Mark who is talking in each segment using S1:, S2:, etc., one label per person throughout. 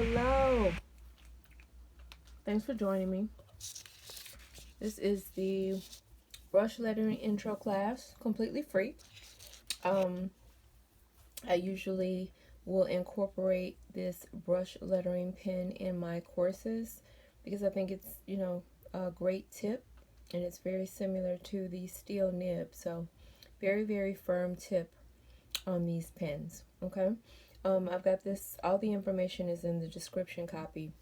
S1: Hello. Thanks for joining me. This is the brush lettering intro class, completely free. I usually will incorporate this brush lettering pen in my courses because I think it's, a great tip, and it's very similar to the steel nib. So very, very firm tip on these pens. Okay. I've got this, all the information is in the description copy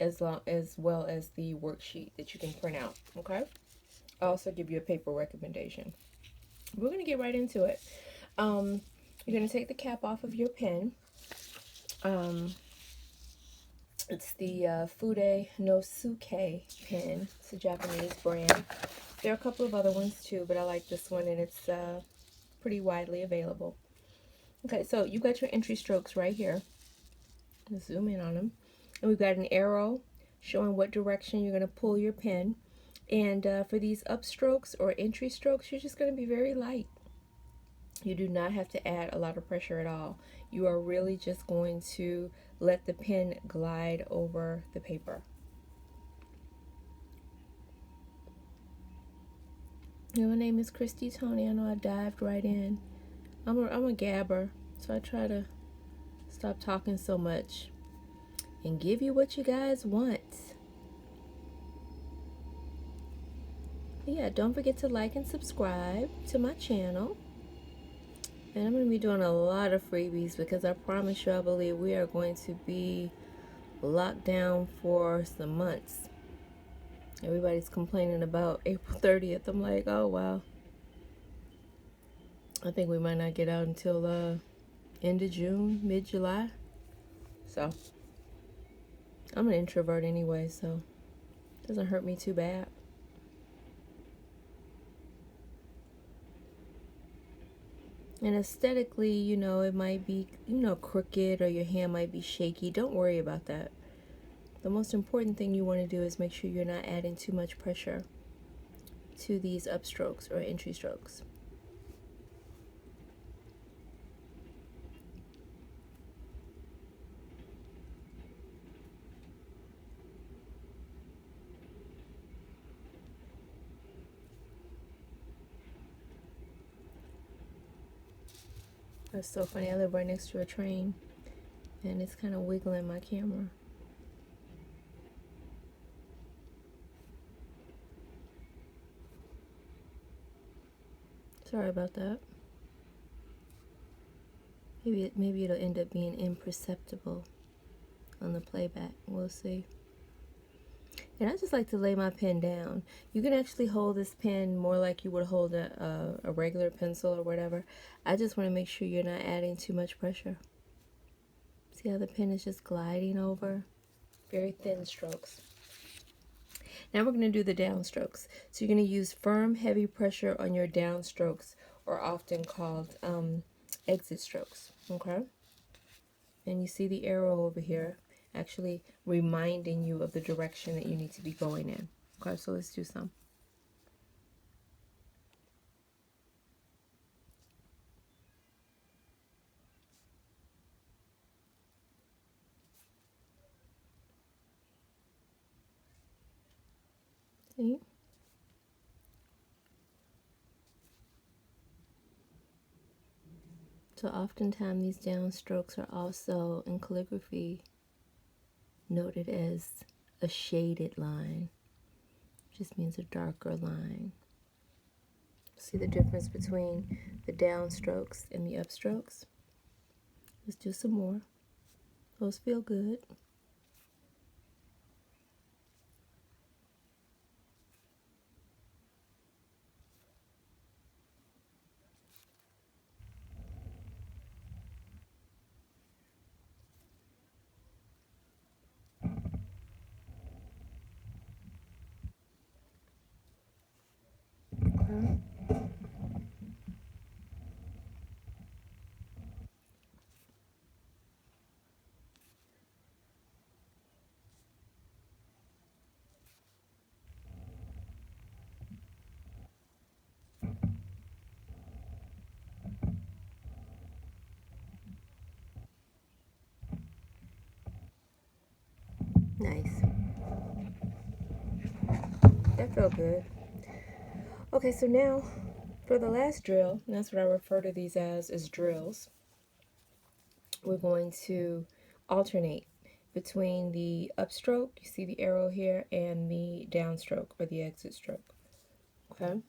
S1: as well as the worksheet that you can print out. Okay. I'll also give you a paper recommendation. We're going to get right into it. You're going to take the cap off of your pen. It's the Fude no Suke pen. It's a Japanese brand. There are a couple of other ones too, but I like this one, and it's pretty widely available. Okay, so you got your entry strokes right here. Let's zoom in on them. And we've got an arrow showing what direction you're going to pull your pen. And for these upstrokes or entry strokes, you're just going to be very light. You do not have to add a lot of pressure at all. You are really just going to let the pen glide over the paper. My name is Christy Tony. I know I dived right in. I'm a gabber, so I try to stop talking so much and give you what you guys want. But yeah, don't forget to like and subscribe to my channel. And I'm going to be doing a lot of freebies because I promise you, I believe we are going to be locked down for some months. Everybody's complaining about April 30th. I'm like, oh wow. I think we might not get out until end of June, mid-July. So I'm an introvert anyway, so it doesn't hurt me too bad. And aesthetically, it might be, crooked, or your hand might be shaky. Don't worry about that. The most important thing you want to do is make sure you're not adding too much pressure to these upstrokes or entry strokes. That's so funny. I live right next to a train, and it's kind of wiggling my camera. Sorry about that. Maybe it'll end up being imperceptible on the playback. We'll see. And I just like to lay my pen down. You can actually hold this pen more like you would hold a regular pencil or whatever. I just want to make sure you're not adding too much pressure. See how the pen is just gliding over? Very thin strokes. Now we're going to do the down strokes. So you're going to use firm, heavy pressure on your down strokes, or often called exit strokes. Okay? And you see the arrow over here actually reminding you of the direction that you need to be going in. Okay, so let's do some. See? So oftentimes these down strokes are also in calligraphy noted as a shaded line. Just means a darker line. See the difference between the down strokes and the upstrokes? Let's do some more. Those feel good. Okay. Nice. That felt good. Okay, so now for the last drill, and that's what I refer to these as is drills. We're going to alternate between the upstroke, you see the arrow here, and the downstroke or the exit stroke. Okay?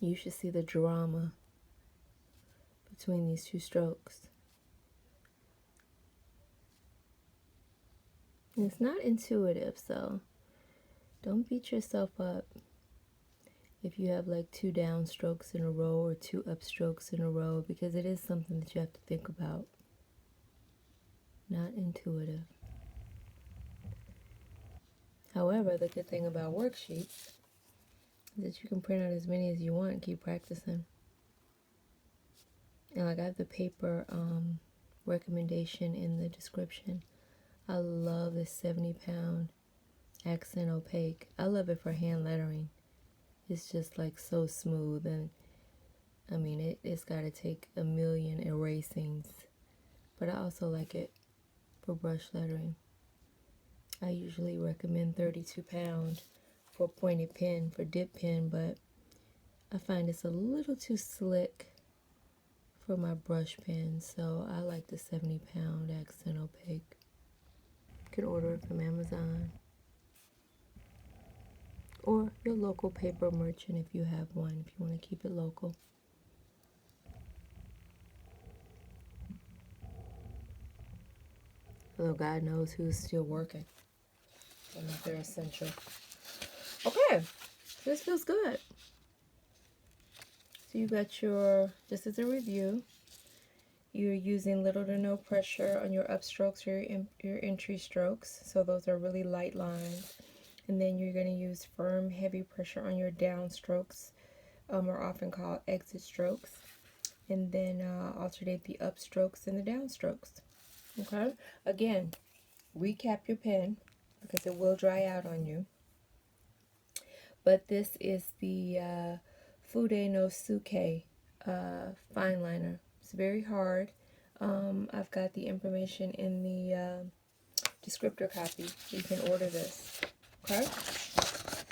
S1: You should see the drama between these two strokes. And it's not intuitive, so don't beat yourself up if you have like 2 downstrokes in a row or 2 upstrokes in a row, because it is something that you have to think about. Not intuitive. However, the good thing about worksheets is that you can print out as many as you want and keep practicing. And like I have the paper recommendation in the description. I love this 70-pound accent opaque. I love it for hand lettering. It's just like so smooth, and I mean it's got to take a million erasings, but I also like it for brush lettering. I usually recommend 32-pound for a pointed pen, for dip pen, but I find it's a little too slick for my brush pen, so I like the 70-pound accent opaque. You can order it from Amazon or your local paper merchant if you have one, if you want to keep it local. Although God knows who's still working. I don't know if they're essential. Okay, this feels good. So you got your, just as a review, you're using little to no pressure on your upstrokes or your entry strokes. So those are really light lines. And then you're going to use firm, heavy pressure on your downstrokes, are often called exit strokes. And then alternate the upstrokes and the downstrokes. Okay? Again, recap your pen because it will dry out on you. But this is the Fude no Suke fine liner. It's very hard. I've got the information in the descriptor copy. You can order this. Okay?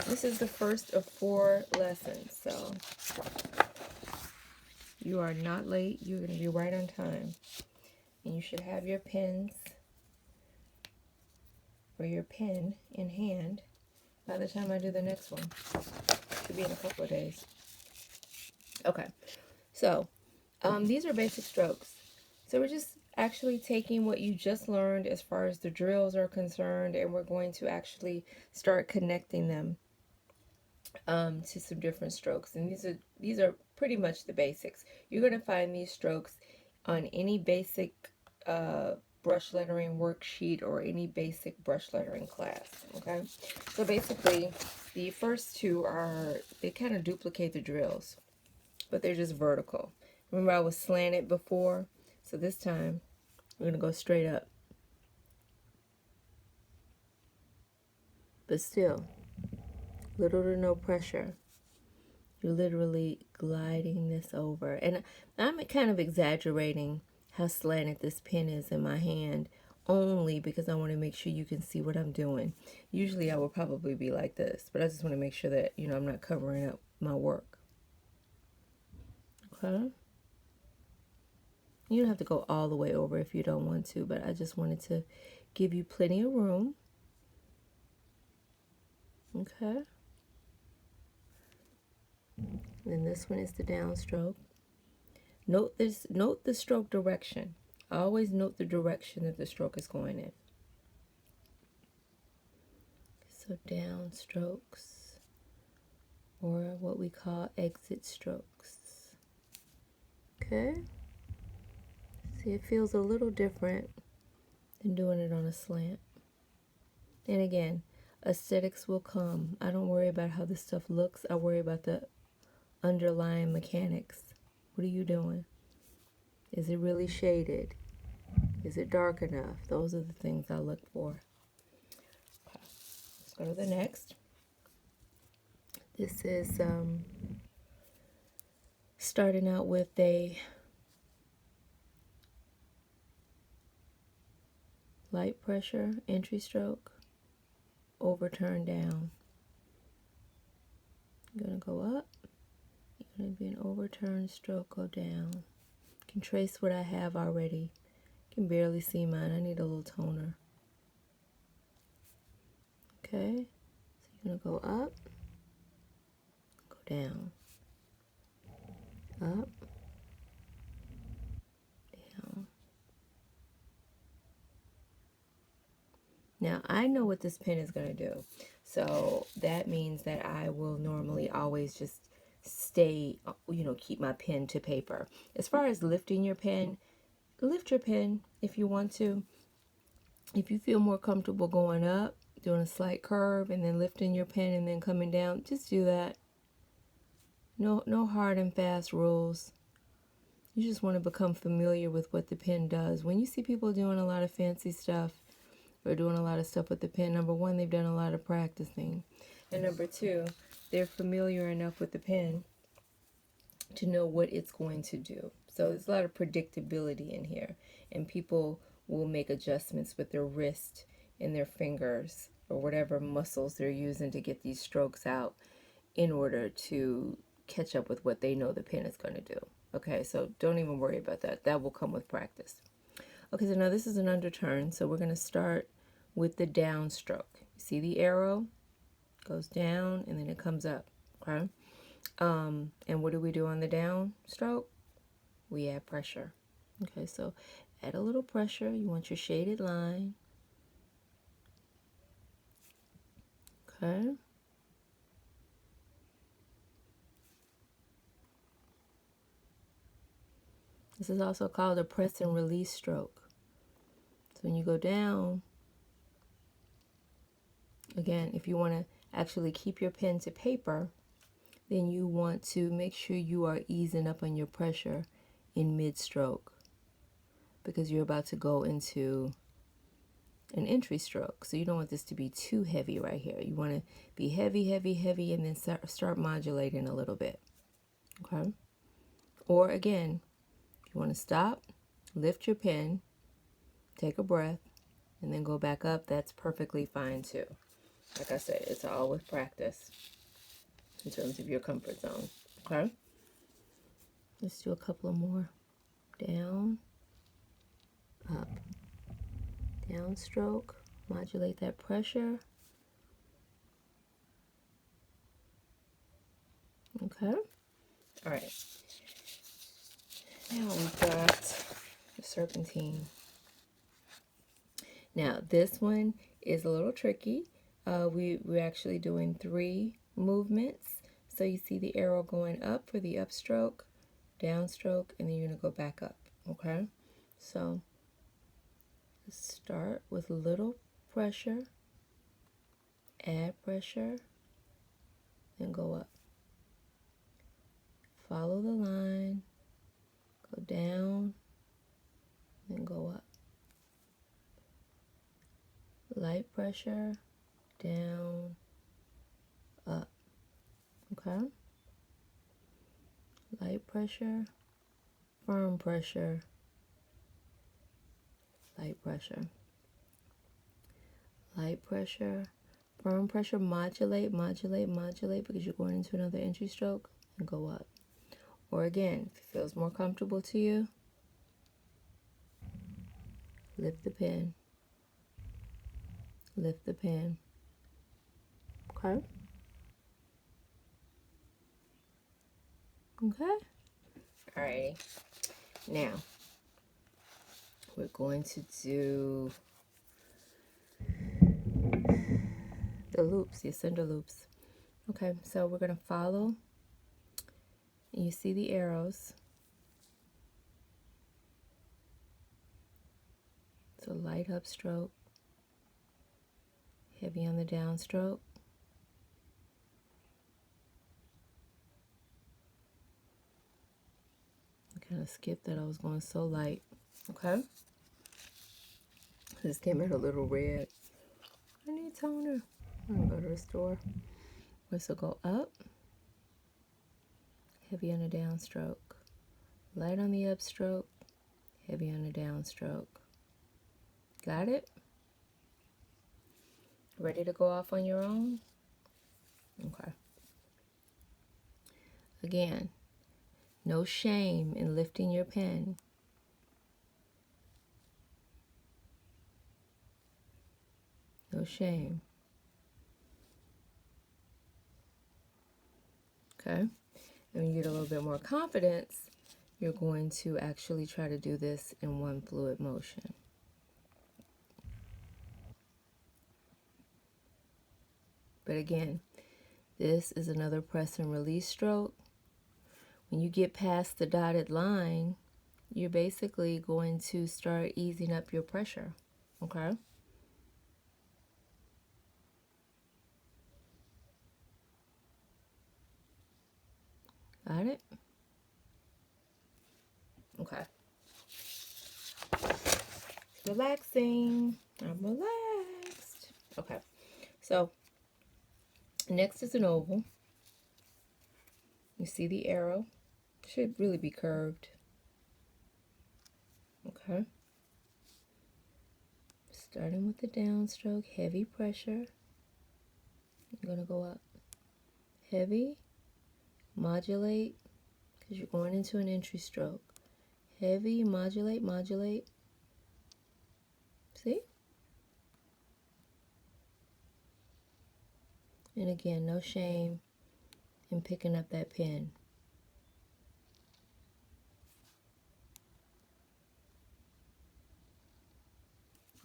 S1: This is the first of 4 lessons, so you are not late. You're going to be right on time. And you should have your pens or your pen in hand by the time I do the next one. Should be in a couple of days. Okay, so these are basic strokes. So we're just actually taking what you just learned as far as the drills are concerned, and we're going to actually start connecting them to some different strokes. And these are pretty much the basics. You're going to find these strokes on any basic brush lettering worksheet or any basic brush lettering class. Okay, so basically the first 2 they kind of duplicate the drills, but they're just vertical. Remember I was slanted before, so this time we're going to go straight up. But still, little to no pressure. You're literally gliding this over. And I'm kind of exaggerating how slanted this pen is in my hand, only because I want to make sure you can see what I'm doing. Usually I would probably be like this, but I just want to make sure that, I'm not covering up my work. Okay? You don't have to go all the way over if you don't want to, but I just wanted to give you plenty of room. Okay? Then this one is the downstroke. Note the stroke direction. Always note the direction that the stroke is going in. So down strokes, or what we call exit strokes. Okay? See, it feels a little different than doing it on a slant. And again, aesthetics will come. I don't worry about how this stuff looks. I worry about the underlying mechanics. What are you doing? Is it really shaded? Is it dark enough? Those are the things I look for. Okay. Let's go to the next. This is Starting out with a light pressure entry stroke, overturn down. You're going to go up. You're going to be an overturn stroke, go down. You can trace what I have already. You can barely see mine. I need a little toner. Okay, so you're going to go up, go down, up, down. Now, I know what this pen is going to do. So that means that I will normally always just stay, keep my pen to paper. As far as lifting your pen, lift your pen if you want to. If you feel more comfortable going up, doing a slight curve, and then lifting your pen and then coming down, just do that. No hard and fast rules. You just want to become familiar with what the pen does. When you see people doing a lot of fancy stuff or doing a lot of stuff with the pen, number one, they've done a lot of practicing. And number two, they're familiar enough with the pen to know what it's going to do. So there's a lot of predictability in here. And people will make adjustments with their wrist and their fingers or whatever muscles they're using to get these strokes out in order to catch up with what they know the pen is going to do. Okay, so don't even worry about that. That will come with practice. Okay, so now this is an underturn. So we're going to start with the downstroke. See the arrow? Goes down and then it comes up. Okay? And what do we do on the downstroke? We add pressure. Okay, so add a little pressure. You want your shaded line. Okay. This is also called a press and release stroke. So when you go down, again, if you want to actually keep your pen to paper, then you want to make sure you are easing up on your pressure in mid-stroke because you're about to go into an entry stroke. So you don't want this to be too heavy right here. You want to be heavy, heavy, heavy, and then start modulating a little bit. Okay? Or again, if you want to stop, lift your pen, take a breath, and then go back up, that's perfectly fine too. Like I said, it's all with practice in terms of your comfort zone. Okay? Let's do a couple of more. Down, up, downstroke, modulate that pressure. Okay? All right. Now we've got the serpentine. Now this one is a little tricky. We're actually doing 3 movements. So you see the arrow going up for the upstroke, downstroke, and then you're going to go back up. Okay? So let's start with little pressure, add pressure, then go up. Follow the line, go down, then go up. Light pressure, down, up. Okay? Light pressure, firm pressure, light pressure. Light pressure, firm pressure, modulate, modulate, modulate because you're going into another entry stroke and go up. Or again, if it feels more comfortable to you, lift the pen. Lift the pen. Okay? Okay? Alrighty. Now, we're going to do the loops, the ascender loops. Okay, so we're going to follow. You see the arrows. So light upstroke, heavy on the downstroke. I kind of skipped that. I was going so light. Okay. This came out a little red. I need toner. I'm going to go to the store. Let's go up, heavy on the downstroke. Light on the upstroke, heavy on the downstroke. Got it? Ready to go off on your own? Okay. Again, no shame in lifting your pen. No shame. Okay? And when you get a little bit more confidence, you're going to actually try to do this in one fluid motion. But again, this is another press and release stroke. When you get past the dotted line, you're basically going to start easing up your pressure, okay? Got it? Okay. Relaxing. I'm relaxed. Okay. So, next is an oval. You see the arrow? Should really be curved. Okay. Starting with the downstroke, heavy pressure. You're going to go up. Heavy, modulate, because you're going into an entry stroke. Heavy, modulate, modulate. See? And again, no shame in picking up that pen.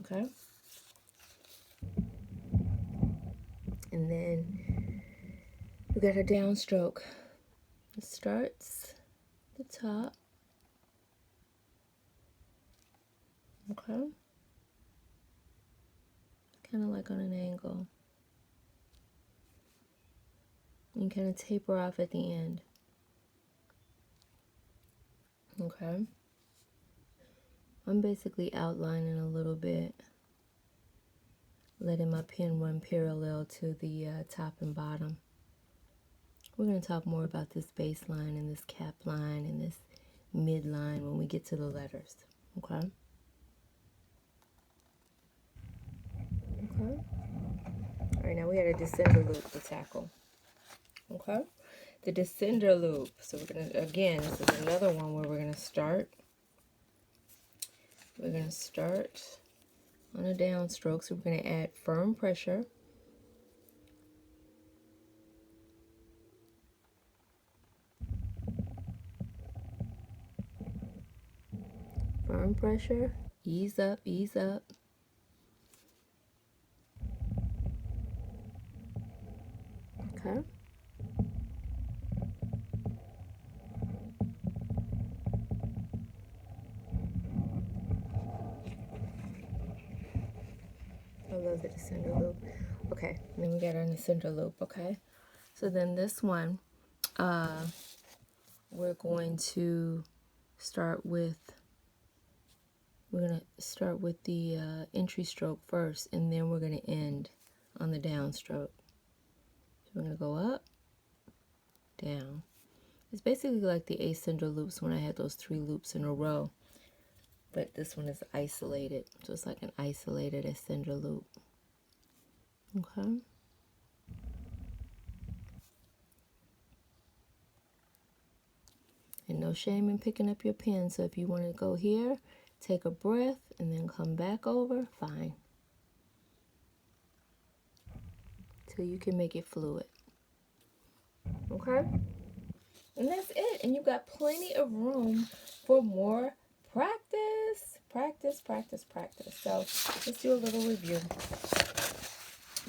S1: Okay? And then we got a downstroke. It starts at the top. Okay? Kind of like on an angle. You kind of taper off at the end. Okay? I'm basically outlining a little bit, letting my pen run parallel to the top and bottom. We're going to talk more about this base line and this cap line and this midline when we get to the letters. Okay? Okay? All right, now we had a descender loop to tackle. Okay? The descender loop. So we're going to, again, this is another one where we're going to start. We're going to start on a downstroke. So we're going to add firm pressure. Firm pressure. Ease up, ease up. Okay? I love the descender loop. Okay, and then we got our descender loop, okay? So then this one, we're going to start with, the entry stroke first, and then we're going to end on the downstroke. So we're going to go up, down. It's basically like the ascender loops when I had those 3 loops in a row, but this one is isolated, so it's like an isolated ascender loop. Okay. And no shame in picking up your pen. So if you want to go here, take a breath and then come back over, fine. Till you can make it fluid. Okay? And that's it. And you got plenty of room for more practice. Practice, practice, practice. So let's do a little review.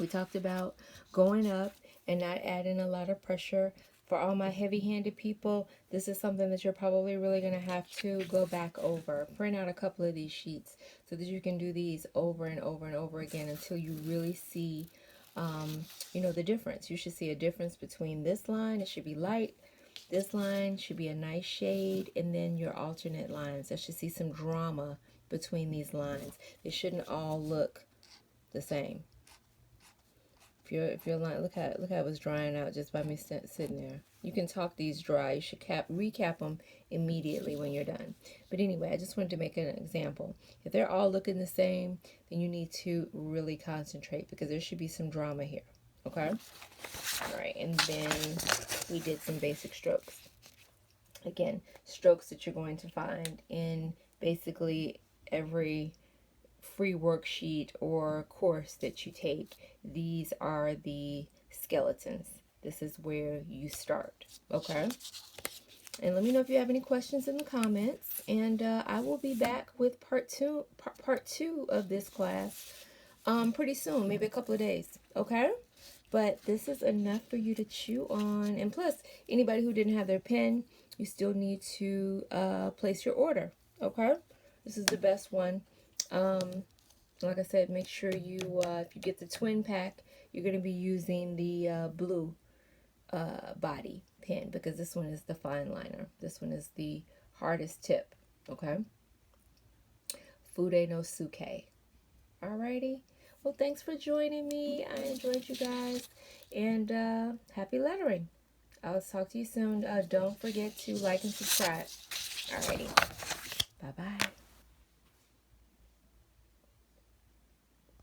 S1: We talked about going up and not adding a lot of pressure. For all my heavy-handed people, this is something that you're probably really going to have to go back over. Print out a couple of these sheets so that you can do these over and over and over again until you really see, the difference. You should see a difference between this line. It should be light. This line should be a nice shade, and then your alternate lines. I should see some drama between these lines. They shouldn't all look the same. If if you're lying, look how it was drying out just by me sitting there. You can talk these dry. You should recap them immediately when you're done. But anyway, I just wanted to make an example. If they're all looking the same, then you need to really concentrate because there should be some drama here. Okay? All right, and then we did some basic strokes. Again, strokes that you're going to find in basically every free worksheet or course that you take. These are the skeletons. This is where you start. Okay? And let me know if you have any questions in the comments. And I will be back with part two of this class pretty soon, maybe a couple of days. Okay? But this is enough for you to chew on. And plus, anybody who didn't have their pen, you still need to place your order. Okay? This is the best one. Like I said, make sure you, if you get the twin pack, you're going to be using the blue body pen because this one is the fine liner. This one is the hardest tip. Okay? Fude no Suke. Alrighty. Well, thanks for joining me. I enjoyed you guys. And happy lettering. I'll talk to you soon. Don't forget to like and subscribe. Alrighty. Bye-bye.